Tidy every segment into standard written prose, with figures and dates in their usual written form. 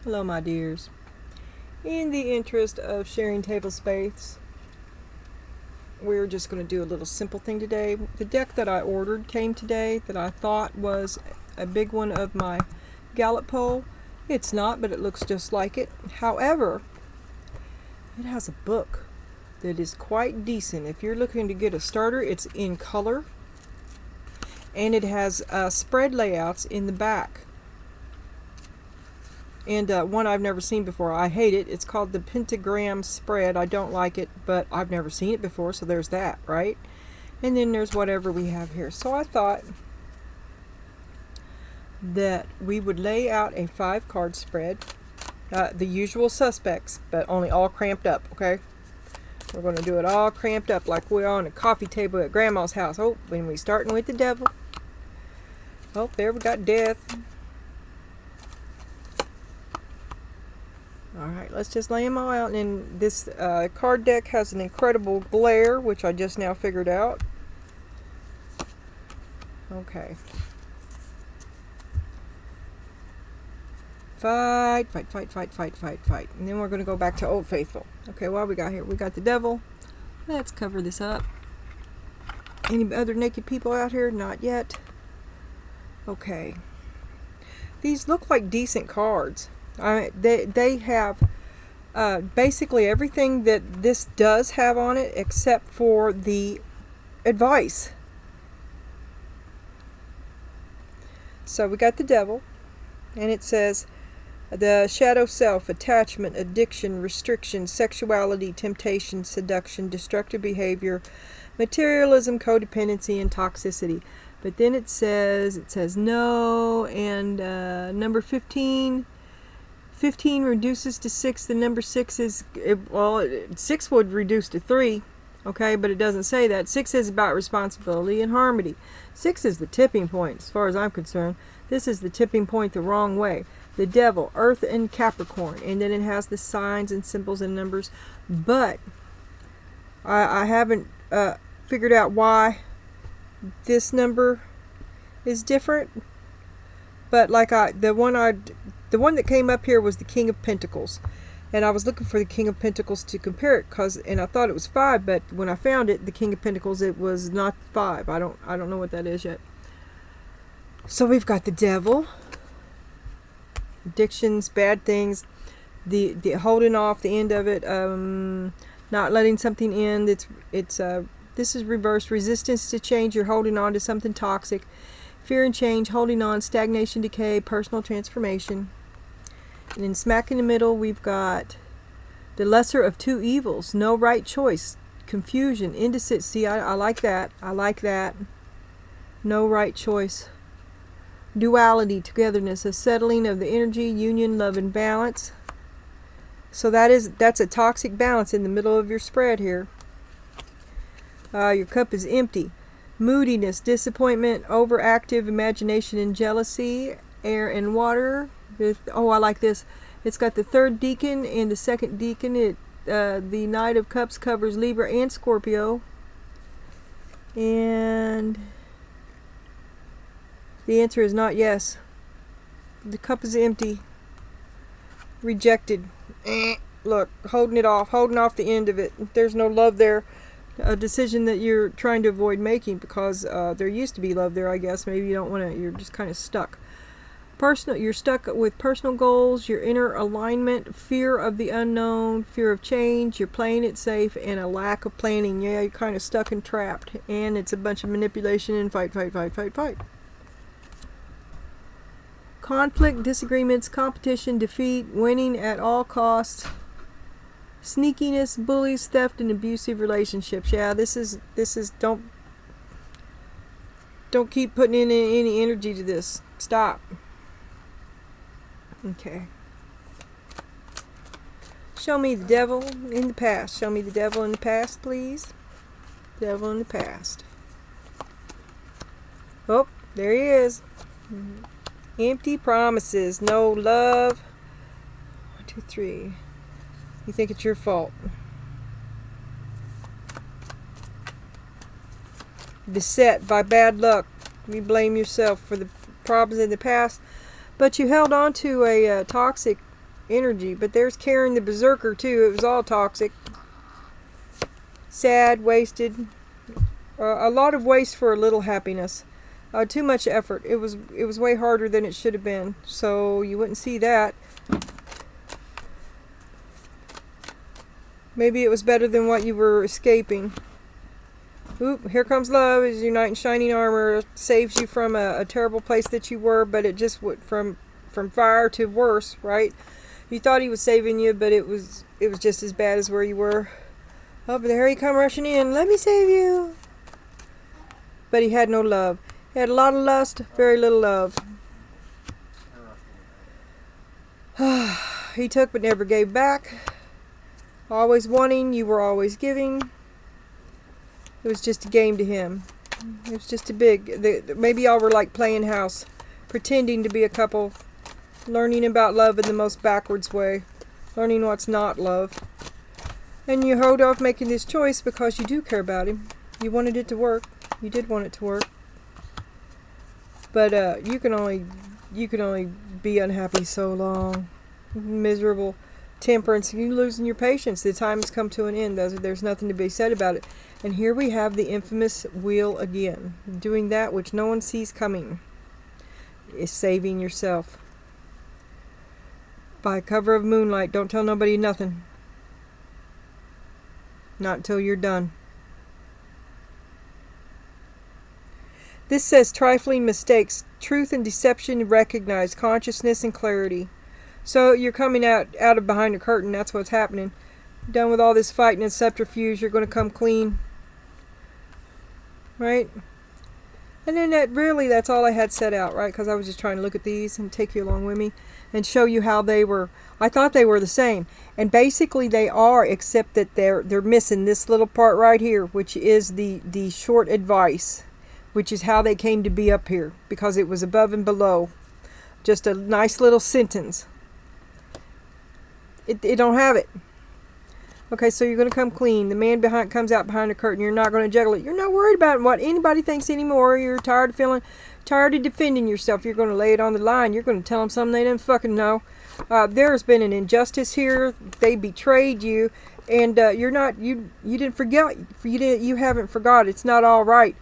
Hello, my dears. In the interest of sharing table space, we're just going to do a little simple thing today. The deck that I ordered came today that I thought was a big one of my Gallup poll. It's not, but it looks just like it. However, it has a book that is quite decent. If you're looking to get a starter, it's in color, and it has spread layouts in the back. And one I've never seen before. I hate it. It's called the Pentagram Spread. I don't like it, but I've never seen it before, so there's that, right? And then there's whatever we have here. So I thought that we would lay out a 5-card spread. The usual suspects, but only all cramped up, okay? We're going to do it all cramped up like we're on a coffee table at Grandma's house. Oh, when we starting with the devil. Oh, there we got death. Alright, let's just lay them all out. And this card deck has an incredible glare, which I just now figured out. Okay. Fight, fight, fight, fight, fight, fight, fight. And then we're going to go back to Old Faithful. Okay, what we got here? We got the devil. Let's cover this up. Any other naked people out here? Not yet. Okay. These look like decent cards. They have basically everything that this does have on it except for the advice. So we got the devil, and it says the shadow self, attachment, addiction, restriction, sexuality, temptation, seduction, destructive behavior, materialism, codependency, and toxicity. But then it says no, and number 15 reduces to 6. The number 6 is, 6 would reduce to 3, okay, but it doesn't say that. 6 is about responsibility and harmony. 6 is the tipping point, as far as I'm concerned. This is the tipping point the wrong way. The devil, earth, and Capricorn, and then it has the signs and symbols and numbers, but I haven't figured out why this number is different. But like the one that came up here was the King of Pentacles, and I was looking for the King of Pentacles to compare it, and I thought it was 5, but when I found it, the King of Pentacles, it was not 5. I don't know what that is yet. So we've got the devil, addictions, bad things, the holding off the end of it, not letting something end. This is reverse resistance to change. You're holding on to something toxic. Fear and change, holding on, stagnation, decay, personal transformation. And then smack in the middle, we've got the lesser of two evils, no right choice, confusion, indecision. See, I like that. I like that. No right choice. Duality, togetherness, a settling of the energy, union, love, and balance. So that's a toxic balance in the middle of your spread here. Your cup is empty. Moodiness, disappointment, overactive imagination and jealousy, air and water. Oh, I like this. It's got the 3rd deacon and the 2nd deacon. The Knight of Cups covers Libra and Scorpio. And the answer is not yes. The cup is empty. Rejected. Look, holding off the end of it. There's no love there. A decision that you're trying to avoid making because there used to be love there, I guess. Maybe you don't want to, you're just kind of stuck. You're stuck with personal goals, your inner alignment, fear of the unknown, fear of change, you're playing it safe, and a lack of planning. Yeah, you're kind of stuck and trapped, and it's a bunch of manipulation and fight. Conflict, disagreements, competition, defeat, winning at all costs. Sneakiness, bullies, theft, and abusive relationships. Yeah, this is don't keep putting in any energy to this. Stop. Okay. Show me the devil in the past. Show me the devil in the past, please. Devil in the past. Oh, there he is. Empty promises, no love. 1, 2, 3. You think it's your fault. Beset by bad luck. You blame yourself for the problems in the past. But you held on to a toxic energy. But there's Karen the Berserker too. It was all toxic. Sad, wasted. A lot of waste for a little happiness. Too much effort. It was way harder than it should have been. So you wouldn't see that. Maybe it was better than what you were escaping. Oop, here comes love as your knight in shining armor. Saves you from a terrible place that you were, but it just went from fire to worse, right? You thought he was saving you, but it was just as bad as where you were. Oh, but there he come rushing in. Let me save you. But he had no love. He had a lot of lust, very little love. He took but never gave back. Always wanting, you were always giving. It was just a game to him. It was just maybe y'all were like playing house, pretending to be a couple, learning about love in the most backwards way, learning what's not love. And you hold off making this choice because you do care about him. You wanted it to work. You did want it to work. But you can only be unhappy so long. Miserable. Temperance, you losing your patience. The time has come to an end. There's nothing to be said about it. And here we have the infamous wheel again, doing that which no one sees coming. Is saving yourself by cover of moonlight. Don't tell nobody nothing. Not until you're done. This says trifling mistakes, truth and deception recognize, consciousness and clarity. So you're coming out of behind the curtain. That's what's happening. Done with all this fighting and subterfuge. You're going to come clean. Right? And then that's all I had set out, right? Because I was just trying to look at these and take you along with me and show you how they were. I thought they were the same. And basically they are, except that they're missing this little part right here, which is the short advice, which is how they came to be up here, because it was above and below. Just a nice little sentence. It don't have it. Okay, so you're going to come clean. The man comes out behind the curtain. You're not going to juggle it. You're not worried about what anybody thinks anymore. You're tired of defending yourself. You're going to lay it on the line. You're going to tell them something they didn't fucking know. There's been an injustice here. They betrayed you, and you didn't forget. You haven't forgot. It's not all right.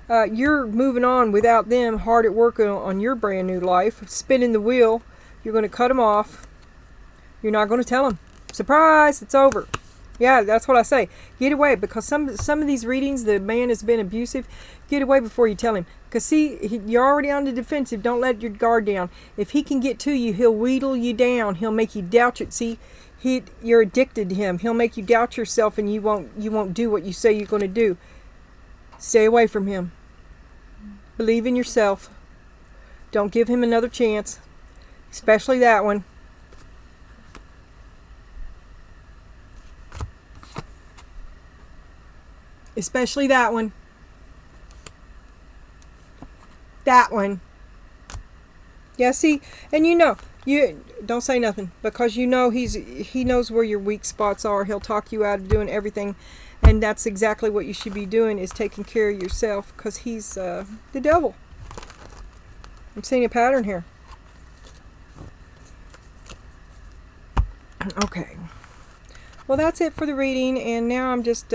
You're moving on without them, hard at work on your brand new life, spinning the wheel. You're going to cut them off. You're not going to tell them. Surprise, it's over. Yeah, that's what I say. Get away, because some of these readings, the man has been abusive. Get away before you tell him. Because see, you're already on the defensive. Don't let your guard down. If he can get to you, he'll wheedle you down. He'll make you doubt it. See, you're addicted to him. He'll make you doubt yourself, and you won't do what you say you're going to do. Stay away from him. Believe in yourself. Don't give him another chance, especially that one. Especially that one. That one. Yeah, see, and you don't say nothing, because he knows where your weak spots are. He'll talk you out of doing everything, and that's exactly what you should be doing, is taking care of yourself, because he's the devil. I'm seeing a pattern here. Okay. Well, that's it for the reading, and now I'm just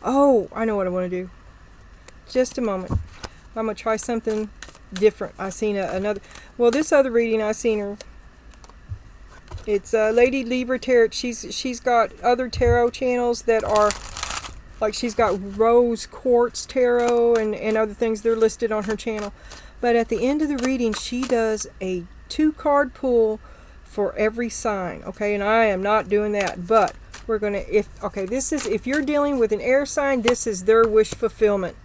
oh, I know what I want to do. Just a moment. I'm going to try something different. I seen another. Well, this other reading I seen her. It's Lady Libra Tarot. She's got other tarot channels that are like, she's got Rose Quartz Tarot and other things. They're listed on her channel. But at the end of the reading, she does a 2-card pull for every sign. Okay, and I am not doing that, but we're gonna, this is, if you're dealing with an air sign, this is their wish fulfillment.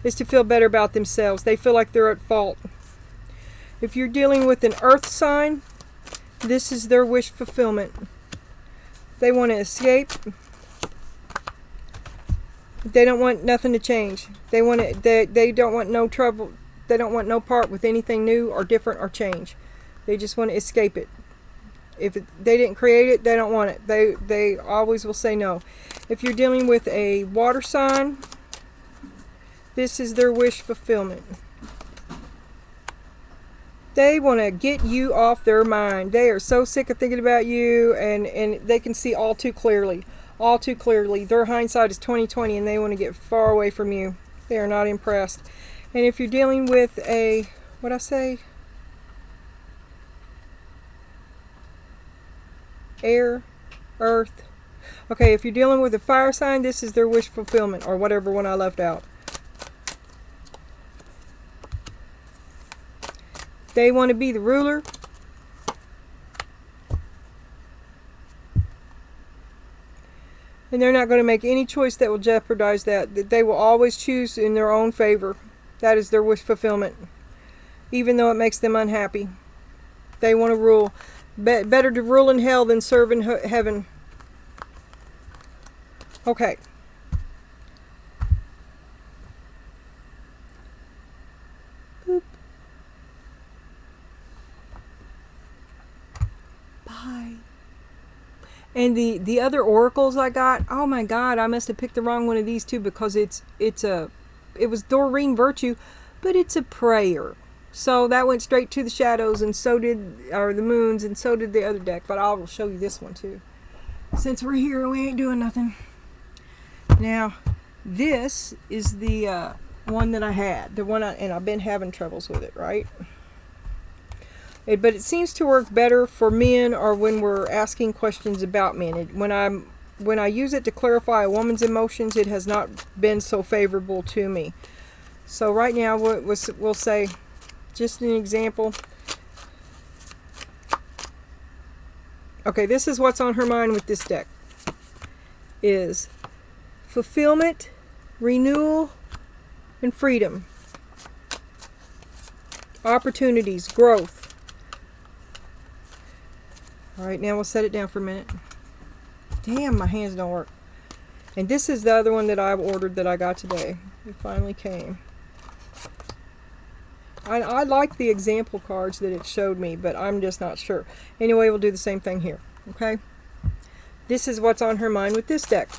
Is to feel better about themselves. They feel like they're at fault. If you're dealing with an earth sign, this is their wish fulfillment. They want to escape. They don't want nothing to change. They don't want no trouble. They don't want no part with anything new or different or change. They just want to escape it. they didn't create it, they don't want it. They always will say no. If you're dealing with a water sign, this is their wish fulfillment. They want to get you off their mind. They are so sick of thinking about you, and they can see all too clearly. All too clearly. Their hindsight is 20/20, and they want to get far away from you. They are not impressed. And if you're dealing with a, what'd I say? Air, earth. Okay, if you're dealing with a fire sign, this is their wish fulfillment, or whatever one I left out. They want to be the ruler. And they're not going to make any choice that will jeopardize that. They will always choose in their own favor. That is their wish fulfillment. Even though it makes them unhappy. They want to rule. Better to rule in hell than serve in heaven. Okay. Boop. Bye. And the other oracles I got, oh my God, I must have picked the wrong one of these two, because it was Doreen Virtue, but it's a prayer. So that went straight to the shadows, and so did, or the moons, and so did the other deck. But I will show you this one too. Since we're here, we ain't doing nothing. Now, this is the one that I had, and I've been having troubles with it, right? But it seems to work better for men, or when we're asking questions about men. When I use it to clarify a woman's emotions, it has not been so favorable to me. So right now we'll say, just an example. Okay, this is what's on her mind with this deck. Is fulfillment, renewal, and freedom. Opportunities, growth. Alright, now we'll set it down for a minute. Damn, my hands don't work. And this is the other one that I ordered that I got today. It finally came. I like the example cards that it showed me, but I'm just not sure. Anyway, we'll do the same thing here. Okay? This is what's on her mind with this deck.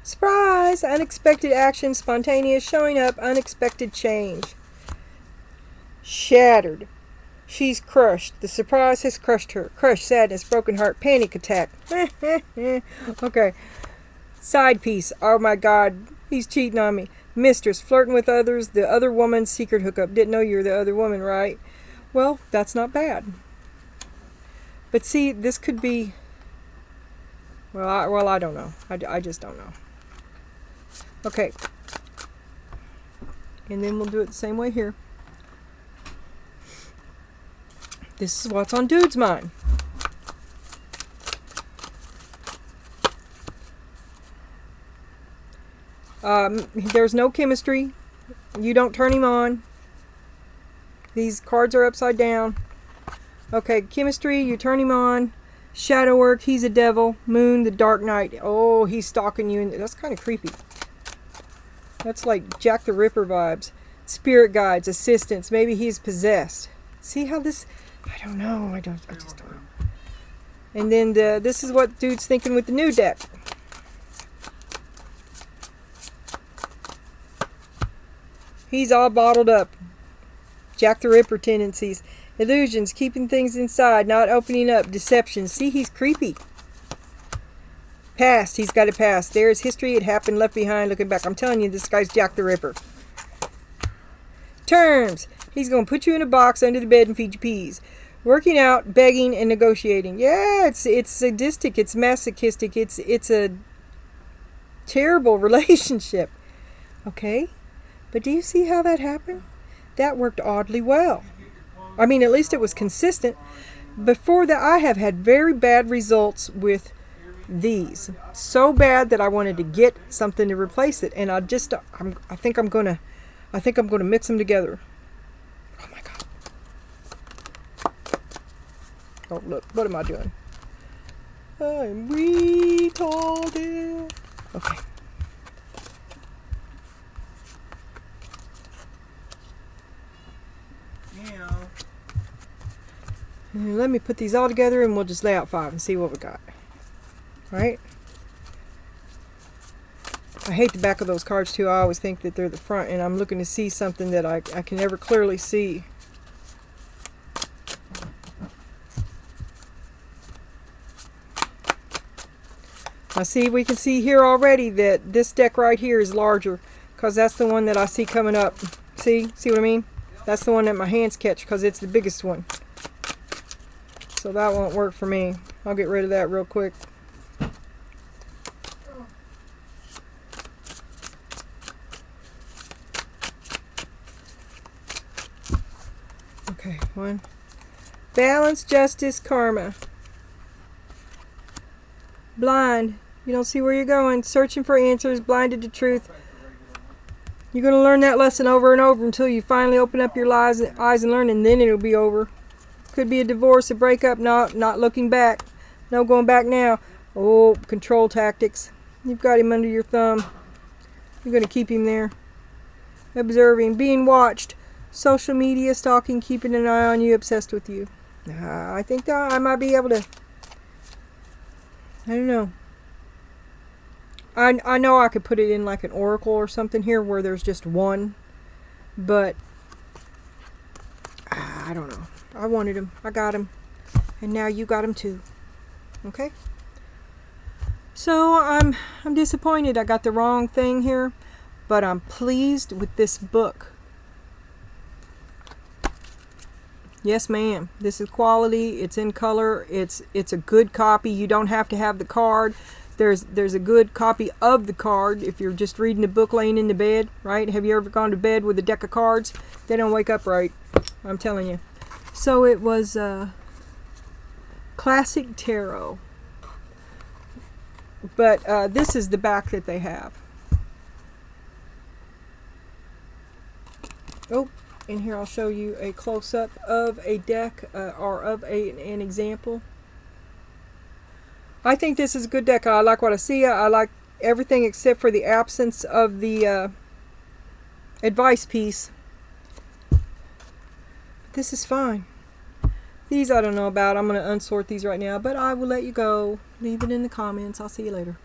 Surprise! Unexpected action, spontaneous showing up, unexpected change. Shattered. She's crushed. The surprise has crushed her. Crushed, sadness, broken heart, panic attack. Okay. Side piece. Oh my God. He's cheating on me. Mistress, flirting with others. The other woman's secret hookup. Didn't know you're the other woman, right? Well, that's not bad. But see, this could be... Well, I don't know. I just don't know. Okay. And then we'll do it the same way here. This is what's on dude's mind. There's no chemistry. You don't turn him on. These cards are upside down. Okay, chemistry, you turn him on. Shadow work, he's a devil. Moon, the dark knight. Oh, he's stalking you. That's kind of creepy. That's like Jack the Ripper vibes. Spirit guides, assistants. Maybe he's possessed. See how this... I don't know. I just don't know. And then this is what dude's thinking with the new deck. He's all bottled up. Jack the Ripper tendencies. Illusions, keeping things inside, not opening up. Deception. See, he's creepy. Past, he's got a past. There's history, it happened, left behind, looking back. I'm telling you, this guy's Jack the Ripper. Terms. He's going to put you in a box under the bed and feed you peas. Working out, begging, and negotiating. Yeah, it's sadistic, it's masochistic, it's a terrible relationship. Okay? But do you see how that happened? That worked oddly well. I mean, at least it was consistent. Before that, I have had very bad results with these. So bad that I wanted to get something to replace it, and I think I'm gonna mix them together. Oh my God. Oh look, what am I doing? I'm retarded. Okay. And let me put these all together and we'll just lay out 5 and see what we got. Right? I hate the back of those cards too. I always think that they're the front, and I'm looking to see something that I can never clearly see. Now see, we can see here already that this deck right here is larger, because that's the one that I see coming up. See what I mean? That's the one that my hands catch, because it's the biggest one. So that won't work for me. I'll get rid of that real quick. Okay, 1. Balance, justice, karma. Blind. You don't see where you're going. Searching for answers, blinded to truth. You're going to learn that lesson over and over until you finally open up your eyes and learn, and then it'll be over. Could be a divorce, a breakup, not looking back. No going back now. Oh, control tactics. You've got him under your thumb. You're going to keep him there. Observing, being watched. Social media, stalking, keeping an eye on you, obsessed with you. I think that I might be able to... I don't know. I know I could put it in like an oracle or something here where there's just one. But... I don't know. I wanted him. I got him. And now you got him too. Okay? So I'm disappointed I got the wrong thing here. But I'm pleased with this book. Yes, ma'am. This is quality. It's in color. It's a good copy. You don't have to have the card. There's a good copy of the card if you're just reading a book laying in the bed, right? Have you ever gone to bed with a deck of cards? They don't wake up right. I'm telling you. So it was Classic Tarot. But this is the back that they have. Oh. And here I'll show you a close-up of a deck or of an example. I think this is a good deck. I like what I see. I like everything except for the absence of the advice piece. This is fine. These I don't know about. I'm going to unsort these right now, but I will let you go. Leave it in the comments. I'll see you later.